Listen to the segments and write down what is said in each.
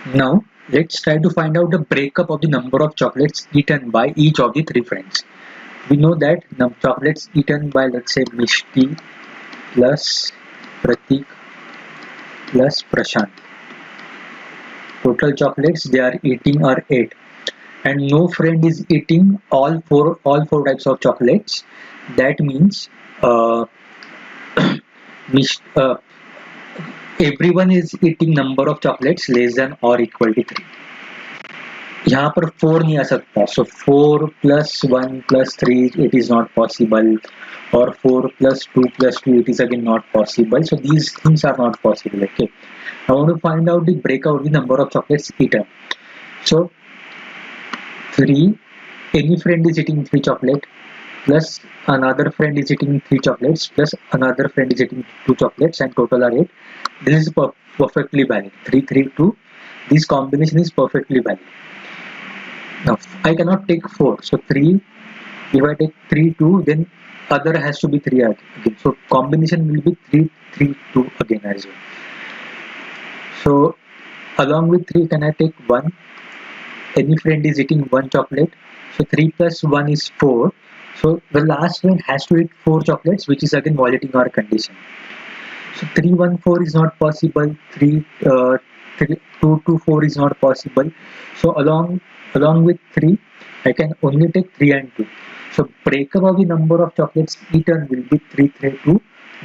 Now, let's try to find out the breakup of the number of chocolates eaten by each of the three friends. We know that chocolates eaten by, let's say, Mishti plus Pratik plus Prashant. Total chocolates they are eating are 8, and no friend is eating all four types of chocolates. That means uh, uh, everyone is eating number of chocolates less than or equal to 3. यहाँ पर 4 नहीं आ सकता, so 4 plus 1 plus 3 it is not possible, or 4 plus 2 plus 2 it is again not possible. So these things are not possible. Okay, I want to find out the breakup of the number of chocolates eaten. So 3, any friend is eating 3 chocolate plus another friend is eating 3 chocolates plus another friend is eating 2 chocolates, and total are 8. This is perfectly valid. 3 3 2, this combination is perfectly valid. Now I cannot take 4, so 3, if I take 3 2, then other has to be 3 again, so combination will be 3 3 2 again as well. So along with 3, can I take 1? Any friend is eating 1 chocolate, so 3 plus 1 is 4, so the last friend has to eat 4 chocolates, which is again violating our condition. So 3 1 4 is not possible, 2 2 4 is not possible, so along with 3 I can only take 3 and 2. So breakup of the number of chocolates eaten will be 3 3 2.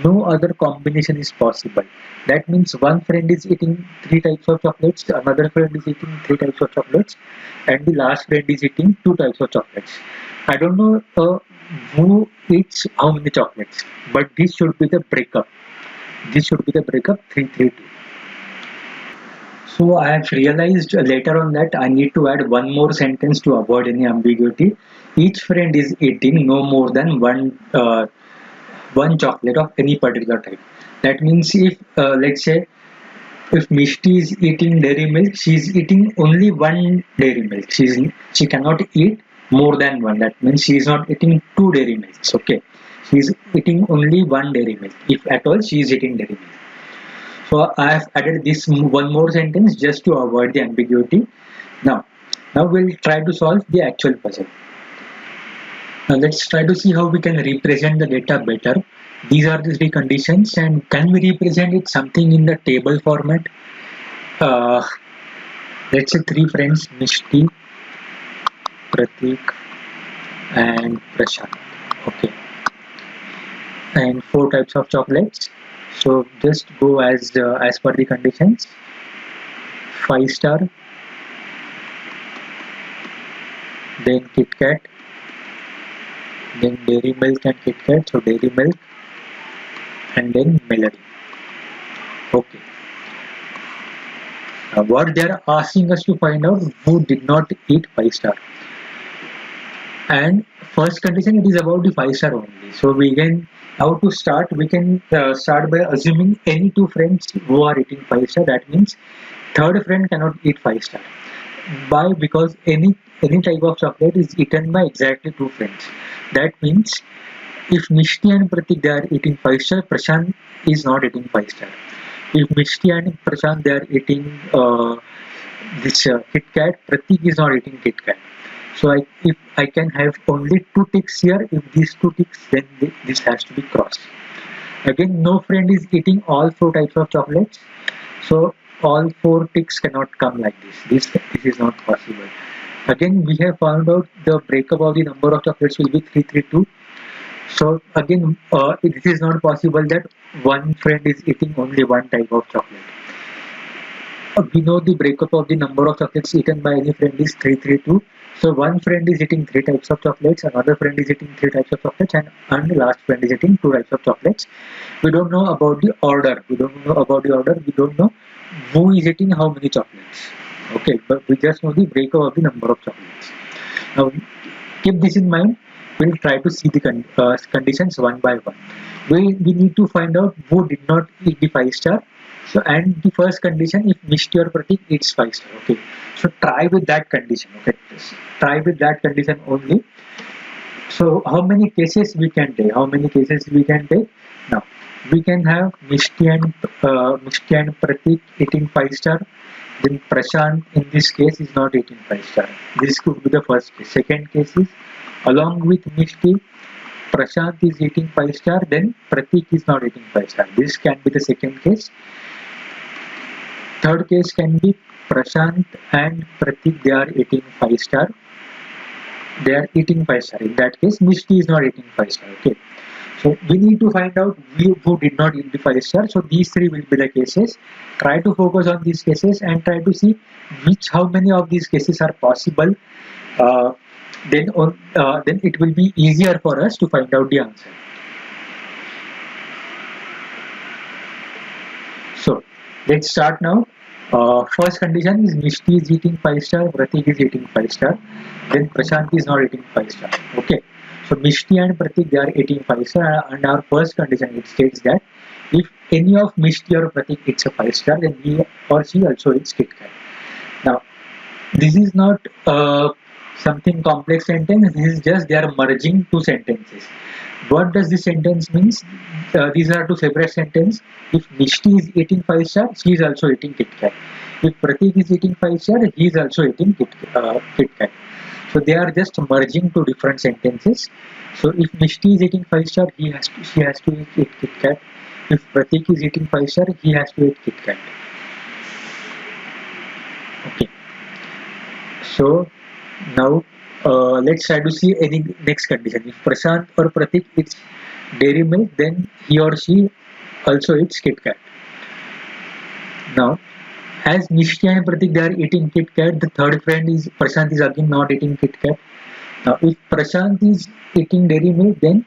No other combination is possible. That means one friend is eating 3 types of chocolates, another friend is eating 3 types of chocolates, and the last friend is eating 2 types of chocolates. I don't know who eats how many chocolates, but this should be the breakup. This should be the breakup 332. So I have realized later on that I need to add one more sentence to avoid any ambiguity. Each friend is eating no more than one chocolate of any particular type. That means if let's say if Mishti is eating dairy milk, she is eating only one dairy milk. She cannot eat more than one. That means she is not eating two dairy milks. Okay, she is eating only one dairy milk. If at all she is eating dairy milk. So I have added this one more sentence just to avoid the ambiguity. Now, now we'll try to solve the actual puzzle. Now let's try to see how we can represent the data better. These are the three conditions, and can we represent it something in the table format? Uh, let's say three friends, Mishti, Pratik, and Prashant. Okay, and four types of chocolates. So just go as per the conditions. 5 star, then Kit Kat, then Dairy Milk and Kit Kat, so Dairy Milk, and then Melody. Okay. Now what they are asking us to find out who did not eat 5 star. And first condition, it is about the 5 star only. So we can, how to start? We can start by assuming any two friends who are eating 5 star. That means third friend cannot eat 5 star. Why? Because any type of chocolate is eaten by exactly two friends. That means if Mishti and Pratik they are eating 5 star, Prashant is not eating 5 star. If Mishti and Prashant they are eating this Kit Kat, Pratik is not eating Kit Kat. So if I can have only two ticks here, if these two ticks, then this has to be crossed. Again, no friend is eating all four types of chocolates, so all four ticks cannot come like this. This is not possible. Again, we have found out the breakup of the number of chocolates will be 332. So again, this is not possible that one friend is eating only one type of chocolate. We know the breakup of the number of chocolates eaten by any friend is 332. So one friend is eating three types of chocolates, another friend is eating three types of chocolates, and the last friend is eating two types of chocolates. We don't know about the order. We don't know about the order. We don't know who is eating how many chocolates. Okay, but we just know the breakup of the number of chocolates. Now, keep this in mind. We'll try to see the conditions one by one. We need to find out who did not eat the 5 star. So, and the first condition, if Mishti or Pratik eats 5 star. Okay, so try with that condition. Okay, try with that condition only. So how many cases we can take? How many cases we can take? Now we can have Mishti and Pratik eating 5 star. then Prashant in this case is not eating 5 star. This could be the first case. Second case is along with Mishti, Prashant is eating 5 star, then Pratik is not eating 5 star. This can be the second case. Third case can be Prashant and Pratik, they are eating 5 star. They are eating 5 star. In that case, Mishti is not eating 5 star. Okay. So we need to find out who did not eat the 5 star. So these three will be the cases. Try to focus on these cases and try to see how many of these cases are possible. Then it will be easier for us to find out the answer. So let's start now. First condition is Mishti is eating 5 star, Pratik is eating 5 star, then Prashant is not eating 5 star. Okay. So Mishti and Pratik, they are eating 5 star, and our first condition, it states that if any of Mishti or Pratik eats a 5 star, then he or she also eats KitKat. Now this is not something complex sentence. This is just they are merging two sentences. What does this sentence means? These are two separate sentences. If Mishti is eating 5 star, she is also eating KitKat. If Pratik is eating 5 star, he is also eating KitKat. So they are just merging two different sentences. So if Mishti is eating 5 star, she has to eat KitKat. If Pratik is eating 5 star, he has to eat KitKat. Okay. So now let's try to see any next condition. If Prashant or Pratik eats dairy milk, then he or she also eats KitKat. Now, as Mishti and Pratik, they are eating KitKat, the third friend is Prashant is again not eating KitKat. Now, if Prashant is eating dairy milk, then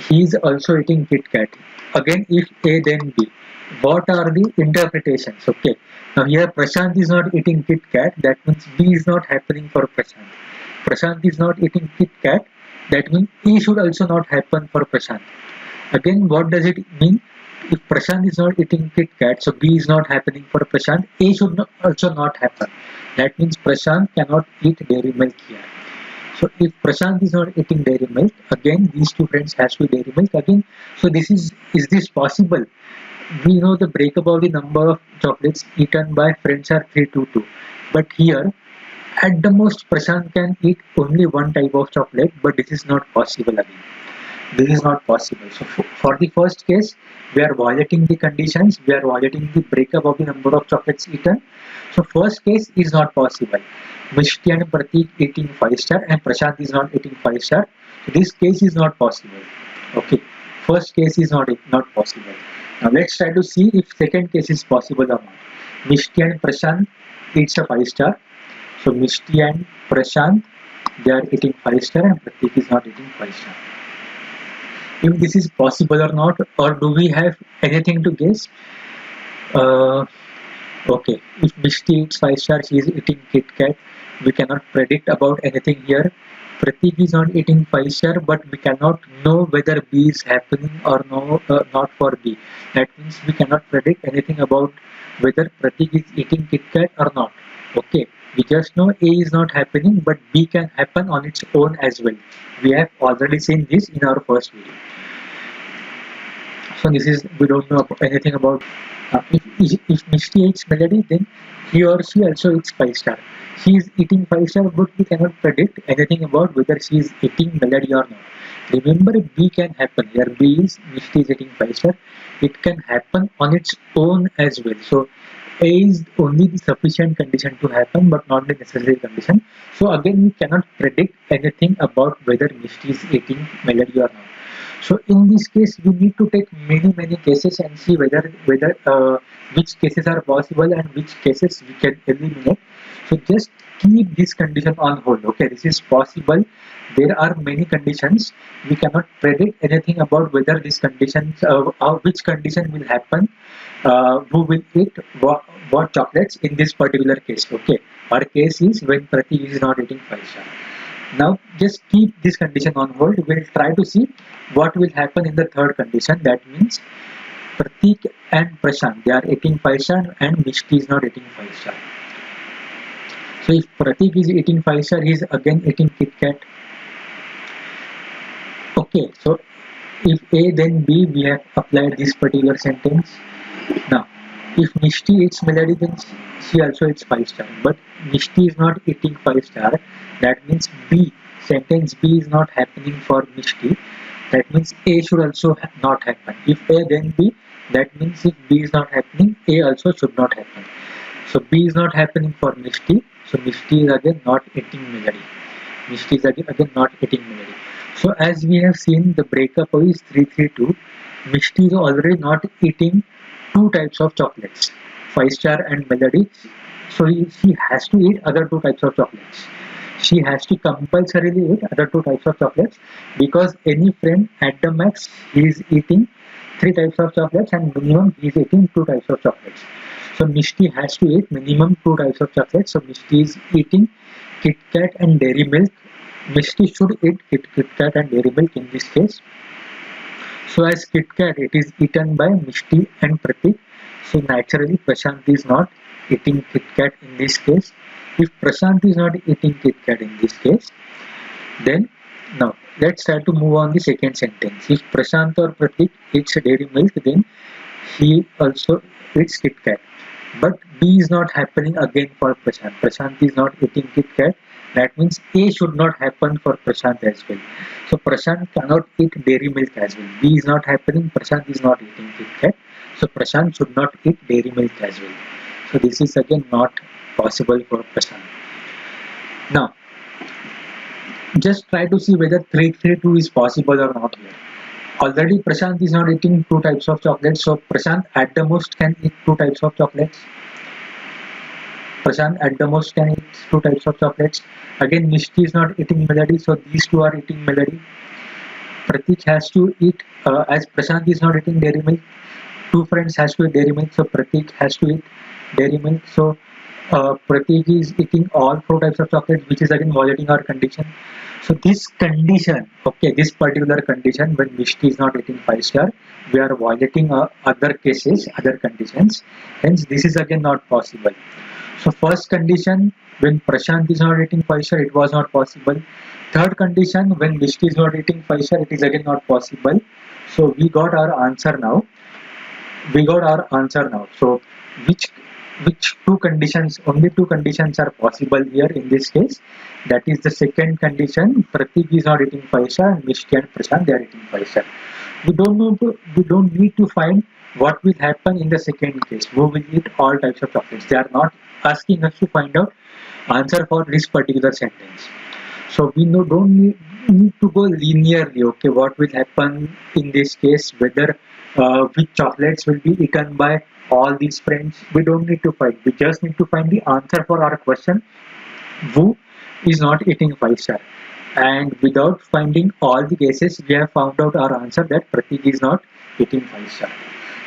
he is also eating KitKat. Again, if A, then B. What are the interpretations? Okay. Now here Prashant is not eating KitKat, that means B is not happening for Prashant. Prashant is not eating KitKat, that means A should also not happen for Prashant. Again, what does it mean? If Prashant is not eating KitKat, so B is not happening for Prashant, A should also not happen. That means Prashant cannot eat dairy milk here. So if Prashant is not eating dairy milk, again these two friends has to eat dairy milk again. So is this possible? We know the breakup of the number of chocolates eaten by friends are 3 to 2. But here, at the most, Prashant can eat only one type of chocolate, but this is not possible again. This is not possible. So for the first case, we are violating the conditions, we are violating the breakup of the number of chocolates eaten. So first case is not possible. Mishti and Pratik eating 5 star and Prashant is not eating 5 star. So this case is not possible. Okay. First case is not possible. Now let's try to see if second case is possible or not. Mishti and Prashant eats a 5 star. So Mishti and Prashant, they are eating 5 star and Pratik is not eating 5 star. If this is possible or not, or do we have anything to guess? Okay, if Mishti eats 5 star, she is eating KitKat. We cannot predict about anything here. Pratik is not eating 5 star, but we cannot know whether B is happening or no, not for B. That means we cannot predict anything about whether Pratik is eating KitKat or not. Okay, we just know A is not happening, but B can happen on its own as well. We have already seen this in our first video. So this is, we don't know anything about. If Mishti eats Melody, then he or she also eats 5 star. She is eating 5 star, but we cannot predict anything about whether she is eating Melody or not. Remember, B can happen. Here B is Mishti is eating 5 star. It can happen on its own as well. So A is only the sufficient condition to happen, but not the necessary condition. So again, we cannot predict anything about whether Mishti is eating Melody or not. So in this case, we need to take many cases and see whether which cases are possible and which cases we can eliminate. So just keep this condition on hold. Okay, this is possible. There are many conditions. We cannot predict anything about whether these conditions, which condition will happen, who will eat what chocolates in this particular case. Okay, our case is when Pratik is not eating 5 star. Now just keep this condition on hold. We will try to see what will happen in the third condition. That means Pratik and Prashant, they are eating 5 star and Mishti is not eating 5 star. So if Pratik is eating 5 star, he is again eating KitKat. Okay, so if A then B, we have applied this particular sentence. Now If Mishti eats Melody, then she also eats 5 star. But Mishti is not eating 5 star. That means B. Sentence B is not happening for Mishti. That means A should also not happen. If A then B, that means if B is not happening, A also should not happen. So B is not happening for Mishti. So Mishti is again not eating Melody. Mishti is again not eating Melody. So as we have seen, the breakup is 332. Mishti is already not eating two types of chocolates, 5 star and Melody. So she has to eat other two types of chocolates. She has to compulsorily eat other two types of chocolates, because any friend at the max he is eating three types of chocolates and minimum he is eating two types of chocolates. So Mishti has to eat minimum two types of chocolates. So Mishti is eating Kit Kat and Dairy Milk. Mishti should eat Kit Kat and Dairy Milk in this case. So as Kit Kat, it is eaten by Mishti and Pratik. So naturally Prashant is not eating Kit Kat in this case. If Prashant is not eating Kit Kat in this case, then now let's try to move on the second sentence. If Prashant or Pratik eats Dairy Milk, then he also eats Kit Kat. But B is not happening again for Prashant. Prashant is not eating Kit Kat. That means A should not happen for Prashant as well. So Prashant cannot eat Dairy Milk as well. B is not happening. Prashant is not eating Kit Kat. So Prashant should not eat Dairy Milk as well. So this is again not possible for Prashant. Now, just try to see whether 332 is possible or not here. Already Prashant is not eating two types of chocolates, so Prashant at the most can eat two types of chocolates. Prashant at the most can eat two types of chocolates. Again, Mishti is not eating Melody, so these two are eating Melody. Pratik has to eat, as Prashant is not eating Dairy Milk, two friends has to eat Dairy Milk, so Pratik has to eat Dairy Milk. So Pratik is eating all four types of chocolates, which is again violating our condition. So this condition, okay, this particular condition, when Mishti is not eating 5 star, we are violating other cases, other conditions. Hence, this is again not possible. So first condition, when Prashant is not eating 5 star, it was not possible. Third condition, when Mishti is not eating 5 star, it is again not possible. So we got our answer now. So which two conditions, only two conditions are possible here in this case. That is the second condition, Pratik is not eating 5 star and Mishti and Prashant they are eating 5 star. We don't need to find what will happen in the second case, who will eat all types of chocolates. They are not asking us to find out answer for this particular sentence. So we don't need to go linearly, okay, what will happen in this case, whether which chocolates will be eaten by all these friends. We don't need to find, we just need to find the answer for our question, who is not eating 5 star. And without finding all the cases, we have found out our answer that Pratik is not eating 5 star.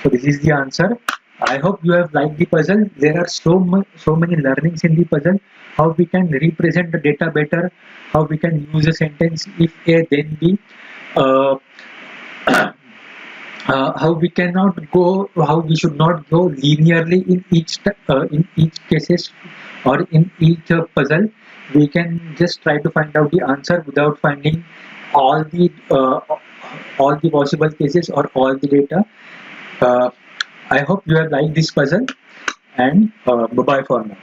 So this is the answer. I hope you have liked the puzzle. There are so many learnings in the puzzle. How we can represent the data better, how we can use a sentence if A then B, uh, how we should not go linearly in each cases or in each puzzle. We can just try to find out the answer without finding all the possible cases or all the data. I hope you have liked this puzzle, and bye bye for now.